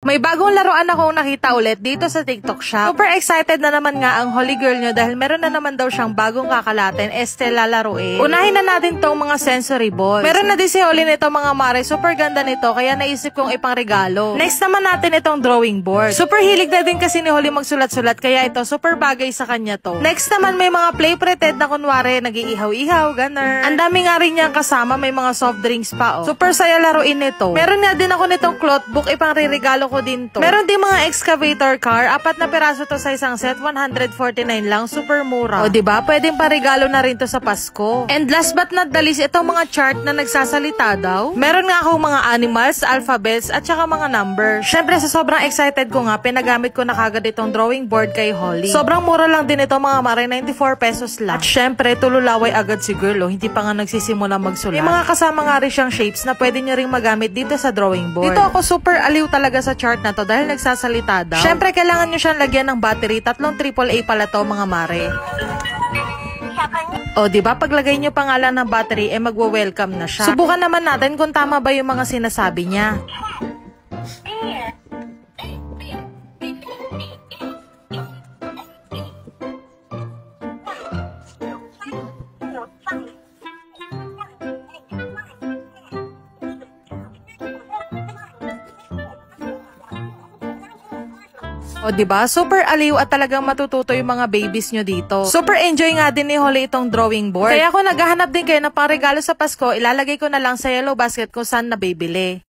May bagong laruan akong nakita ulit dito sa TikTok shop. Super excited na naman nga ang Holy Girl nyo dahil meron na naman daw siyang bagong kakalatin, lalaruin. Unahin na natin tong mga sensory balls. Meron na din si Holly nito mga mare, super ganda nito kaya naisip kong ipangregalo. Next naman natin itong drawing board. Super hilig na din kasi ni Holly magsulat-sulat kaya ito super bagay sa kanya to. Next naman may mga play pretend na kunwari nag-iihaw-ihaw, ganun. Ang dami nga rin niyang kasama, may mga soft drinks pa oh. Super saya laruin nito. Meron nga din ako nitong cloth book, ipangre-regalo ko din to. Meron din mga excavator car, 4 na piraso to sa isang set, 149 lang, super mura. O diba, pwedeng paregalo na rin to sa Pasko. And last but not the least, itong mga chart na nagsasalita daw. Meron nga akong mga animals, alphabets, at saka mga numbers. Syempre sa sobrang excited ko nga, pinagamit ko na kagad itong drawing board kay Holly. Sobrang mura lang din ito mga mare, 94 pesos lang. At syempre, tululaway agad si girl, oh. Hindi pa nga nagsisimula magsulat. May mga kasama nga rin siyang shapes na pwede nyo ring magamit dito sa drawing board. Dito ako super aliw talaga sa chart na to dahil nagsasalita daw. Syempre, kailangan nyo siyang lagyan ng battery. 3 AAA pala to mga mare. O, diba? Paglagay nyo pangalan ng battery, magwa-welcome na siya. Subukan naman natin kung tama ba yung mga sinasabi niya. O diba? Super aliw at talagang matututo yung mga babies nyo dito. Super enjoy nga din ni Holly itong drawing board. Kaya kung naghahanap din kayo ng pangregalo sa Pasko, ilalagay ko na lang sa yellow basket kung saan nabibili.